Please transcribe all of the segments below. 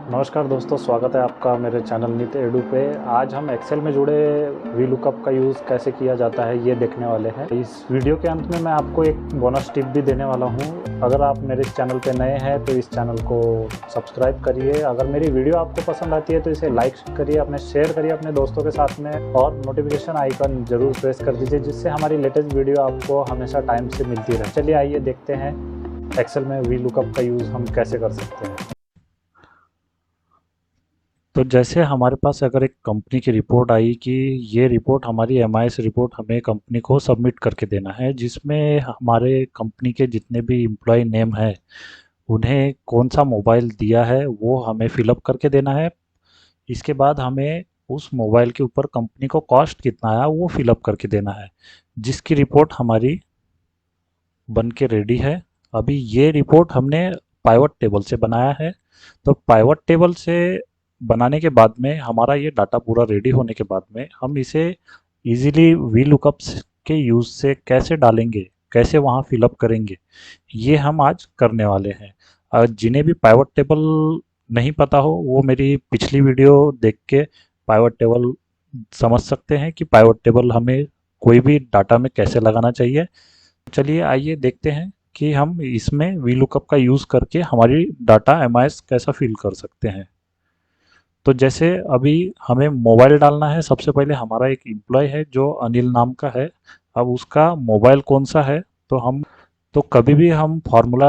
नमस्कार दोस्तों, स्वागत है आपका मेरे चैनल नित एडू पे। आज हम एक्सेल में जुड़े वी लुकअप का यूज़ कैसे किया जाता है ये देखने वाले हैं। इस वीडियो के अंत में मैं आपको एक बोनस टिप भी देने वाला हूँ। अगर आप मेरे इस चैनल पे नए हैं तो इस चैनल को सब्सक्राइब करिए। अगर मेरी वीडियो आपको पसंद आती है तो इसे लाइक करिए, अपने शेयर करिए अपने दोस्तों के साथ में, और नोटिफिकेशन आइकन ज़रूर प्रेस कर दीजिए, जिससे हमारी लेटेस्ट वीडियो आपको हमेशा टाइम से मिलती रहे। चलिए आइए देखते हैं एक्सेल में वी लुकअप का यूज़ हम कैसे कर सकते हैं। तो जैसे हमारे पास अगर एक कंपनी की रिपोर्ट आई कि ये रिपोर्ट हमारी एमआईएस रिपोर्ट हमें कंपनी को सबमिट करके देना है, जिसमें हमारे कंपनी के जितने भी एम्प्लॉय नेम है उन्हें कौन सा मोबाइल दिया है वो हमें फिलअप करके देना है। इसके बाद हमें उस मोबाइल के ऊपर कंपनी को कॉस्ट कितना आया वो फिलअप करके देना है, जिसकी रिपोर्ट हमारी बन के रेडी है। अभी ये रिपोर्ट हमने पाइवट टेबल से बनाया है। तो पाइवट टेबल से बनाने के बाद में हमारा ये डाटा पूरा रेडी होने के बाद में हम इसे इजीली वी लुकअप्स के यूज़ से कैसे डालेंगे, कैसे वहाँ फिलअप करेंगे, ये हम आज करने वाले हैं। जिन्हें भी पाइवट टेबल नहीं पता हो वो मेरी पिछली वीडियो देख के पाइवट टेबल समझ सकते हैं कि पाइवट टेबल हमें कोई भी डाटा में कैसे लगाना चाहिए। चलिए आइए देखते हैं कि हम इसमें वी लुकअप का यूज़ करके हमारी डाटा एमआईएस कैसा फिल कर सकते हैं। तो जैसे अभी हमें मोबाइल डालना है। सबसे पहले हमारा एक एम्प्लॉय है जो अनिल नाम का है। अब उसका मोबाइल कौन सा है, तो कभी भी हम फॉर्मूला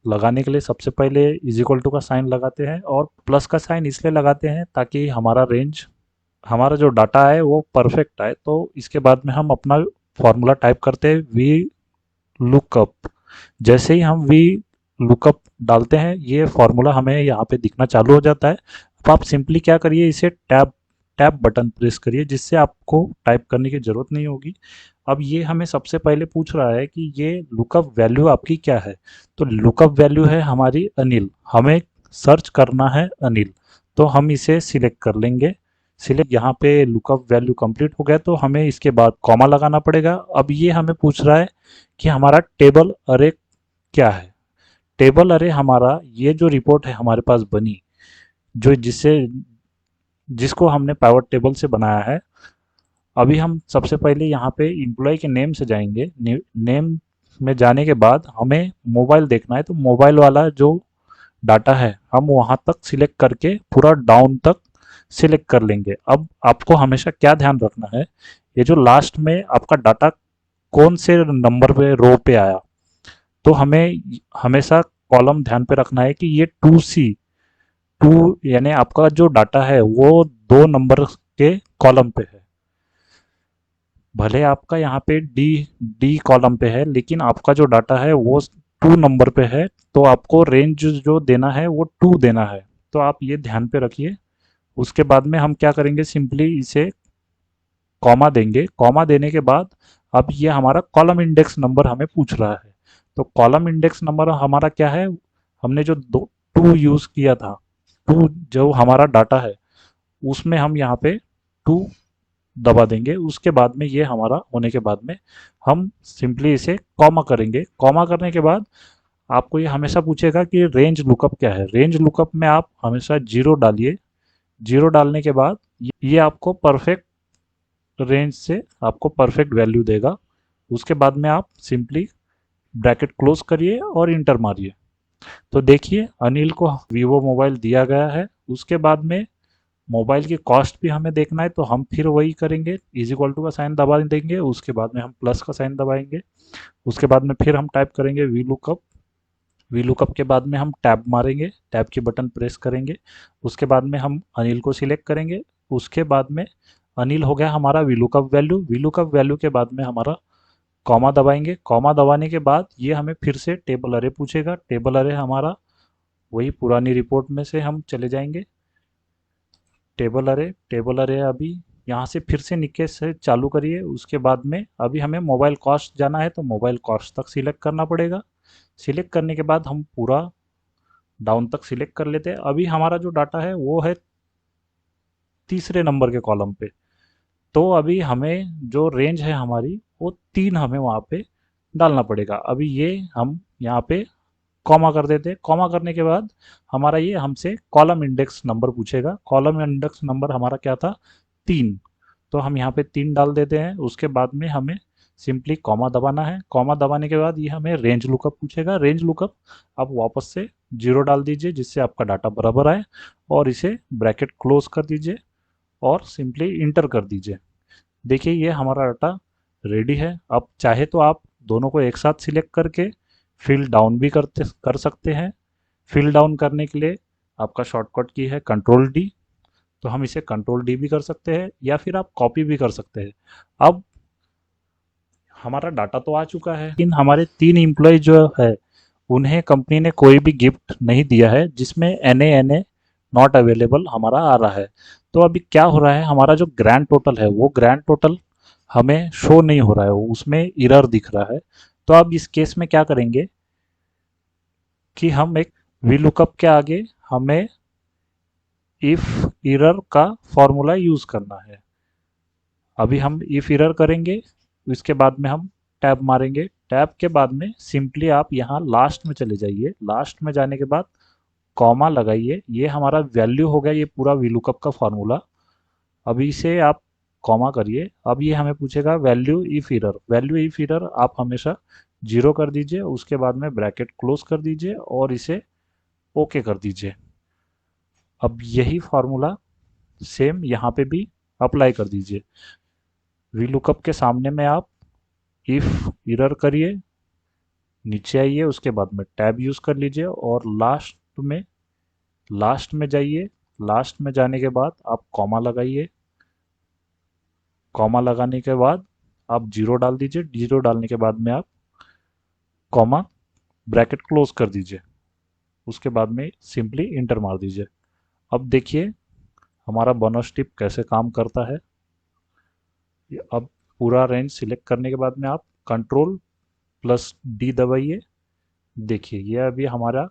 लगाने के लिए सबसे पहले इज इक्वल टू का साइन लगाते हैं, और प्लस का साइन इसलिए लगाते हैं ताकि हमारा जो डाटा है वो परफेक्ट आए। तो इसके बाद में हम अपना फॉर्मूला टाइप करते हैं वी लुकअप। जैसे ही हम वी लुकअप डालते हैं ये फॉर्मूला हमें यहाँ पे दिखना चालू हो जाता है। अब आप सिंपली क्या करिए, इसे टैब टैब बटन प्रेस करिए, जिससे आपको टाइप करने की ज़रूरत नहीं होगी। अब ये हमें सबसे पहले पूछ रहा है कि ये लुकअप वैल्यू आपकी क्या है। तो लुकअप वैल्यू है हमारी अनिल, हमें सर्च करना है अनिल। तो हम इसे सिलेक्ट कर लेंगे। सिलेक्ट, यहाँ पे लुकअप वैल्यू कंप्लीट हो गया तो हमें इसके बाद कॉमा लगाना पड़ेगा। अब ये हमें पूछ रहा है कि हमारा टेबल अरे क्या है। टेबल अरे हमारा ये जो रिपोर्ट है हमारे पास बनी, जो जिसको हमने पाइवट टेबल से बनाया है। अभी हम सबसे पहले यहाँ पे एम्प्लॉय के नेम से जाएंगे। नेम में जाने के बाद हमें मोबाइल देखना है, तो मोबाइल वाला जो डाटा है हम वहाँ तक सिलेक्ट करके पूरा डाउन तक सिलेक्ट कर लेंगे। अब आपको हमेशा क्या ध्यान रखना है, ये जो लास्ट में आपका डाटा कौन से नंबर पे रो पे आया, तो हमें हमेशा कॉलम ध्यान पे रखना है कि ये 2C, टू यानी आपका जो डाटा है वो 2 नंबर के कॉलम पे है। भले आपका यहाँ पे डी डी कॉलम पे है, लेकिन आपका जो डाटा है वो 2 नंबर पे है। तो आपको रेंज जो देना है वो 2 देना है। तो आप ये ध्यान पे रखिए। उसके बाद में हम क्या करेंगे, सिंपली इसे कॉमा देंगे। कॉमा देने के बाद अब ये हमारा कॉलम इंडेक्स नंबर हमें पूछ रहा है। तो कॉलम इंडेक्स नंबर हमारा क्या है, हमने जो 2 यूज़ किया था, 2 जो हमारा डाटा है उसमें हम यहाँ पे 2 दबा देंगे। उसके बाद में ये हमारा होने के बाद में हम सिंपली इसे कॉमा करेंगे। कॉमा करने के बाद आपको ये हमेशा पूछेगा कि रेंज लुकअप क्या है। रेंज लुकअप में आप हमेशा 0 डालिए। 0 डालने के बाद ये आपको परफेक्ट रेंज से आपको परफेक्ट वैल्यू देगा। उसके बाद में आप सिंपली ब्रैकेट क्लोज करिए और इंटर मारिए। तो देखिए अनिल को वीवो मोबाइल दिया गया है। उसके बाद में मोबाइल की कॉस्ट भी हमें देखना है, तो हम फिर वही करेंगे, इज इक्वल टू का साइन दबा देंगे। उसके बाद में हम प्लस का साइन दबाएंगे। उसके बाद में फिर हम टाइप करेंगे वी लुकअप। वी लुकअप के बाद में हम टैब मारेंगे, टैब की बटन प्रेस करेंगे। उसके बाद में हम अनिल को सिलेक्ट करेंगे। उसके बाद में अनिल हो गया हमारा V lookup value. V lookup value के बाद में हमारा कॉमा दबाएंगे। कॉमा दबाने के बाद ये हमें फिर से टेबल अरे पूछेगा। टेबल अरे हमारा वही पुरानी रिपोर्ट में से हम चले जाएंगे। टेबल अरे अभी यहाँ से फिर से नीचे से चालू करिए। उसके बाद में अभी हमें मोबाइल कॉस्ट जाना है, तो मोबाइल कॉस्ट तक सिलेक्ट करना पड़ेगा। सिलेक्ट करने के बाद हम पूरा डाउन तक सिलेक्ट कर लेते हैं। अभी हमारा जो डाटा है वो है तीसरे नंबर के कॉलम पे। तो अभी हमें जो रेंज है हमारी वो 3 हमें वहाँ पे डालना पड़ेगा। अभी ये हम यहाँ पे कॉमा कर देते हैं। कॉमा करने के बाद हमारा ये हमसे कॉलम इंडेक्स नंबर पूछेगा। कॉलम इंडेक्स नंबर हमारा क्या था, 3। तो हम यहाँ पे 3 डाल देते हैं। उसके बाद में हमें सिंपली कॉमा दबाना है। कॉमा दबाने के बाद ये हमें रेंज लुकअप पूछेगा। रेंज लुकअप आप वापस से 0 डाल दीजिए जिससे आपका डाटा बराबर आए, और इसे ब्रैकेट क्लोज कर दीजिए और सिंपली इंटर कर दीजिए। देखिए ये हमारा डाटा रेडी है। अब चाहे तो आप दोनों को एक साथ सिलेक्ट करके फिल डाउन भी कर सकते हैं। फिल डाउन करने के लिए आपका शॉर्टकट की है कंट्रोल डी, तो हम इसे कंट्रोल डी भी कर सकते हैं या फिर आप कॉपी भी कर सकते हैं। अब हमारा डाटा तो आ चुका है, लेकिन हमारे 3 एम्प्लॉय जो है उन्हें कंपनी ने कोई भी गिफ्ट नहीं दिया है, जिसमें एन ए नॉट अवेलेबल हमारा आ रहा है। तो अभी क्या हो रहा है, हमारा जो ग्रैंड टोटल है वो ग्रैंड टोटल हमें शो नहीं हो रहा है, उसमें एरर दिख रहा है। तो अब इस केस में क्या करेंगे कि हम एक वी लुकअप के आगे हमें इफ एरर का फॉर्मूला यूज करना है। अभी हम इफ एरर करेंगे, इसके बाद में हम टैब मारेंगे। टैब के बाद में सिंपली आप यहाँ लास्ट में चले जाइए। लास्ट में जाने के बाद कॉमा लगाइए। ये हमारा वैल्यू हो गया ये पूरा वी लुकअप का फॉर्मूला। अभी इसे आप कॉमा करिए। अब ये हमें पूछेगा value if error. Value if error आप हमेशा 0 कर दीजिए। उसके बाद में ब्रैकेट क्लोज कर दीजिए और इसे ओके कर दीजिए। अब यही फार्मूला सेम यहाँ पे भी अप्लाई कर दीजिए। वी लुकअप के सामने में आप इफ एरर करिए, नीचे आइए, उसके बाद में टैब यूज कर लीजिए और लास्ट में जाइए। लास्ट में जाने के बाद आप कॉमा लगाइए। कॉमा लगाने के बाद आप 0 डाल दीजिए। 0 डालने के बाद में आप कॉमा ब्रैकेट क्लोज कर दीजिए। उसके बाद में सिंपली इंटर मार दीजिए। अब देखिए हमारा बोनस टिप कैसे काम करता है। अब पूरा रेंज सिलेक्ट करने के बाद में आप कंट्रोल प्लस डी दबाइए। देखिए ये अभी हमारा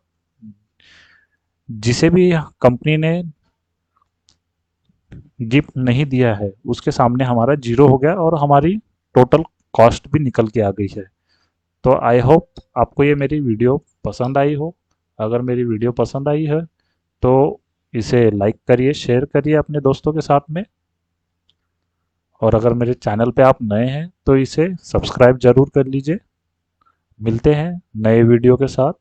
जिसे भी कंपनी ने गिफ्ट नहीं दिया है उसके सामने हमारा 0 हो गया और हमारी टोटल कॉस्ट भी निकल के आ गई है। तो आई होप आपको ये मेरी वीडियो पसंद आई हो। अगर मेरी वीडियो पसंद आई है तो इसे लाइक करिए, शेयर करिए अपने दोस्तों के साथ में, और अगर मेरे चैनल पे आप नए हैं तो इसे सब्सक्राइब जरूर कर लीजिए। मिलते हैं नए वीडियो के साथ,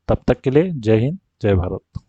तब तक के लिए जय हिंद जय भारत।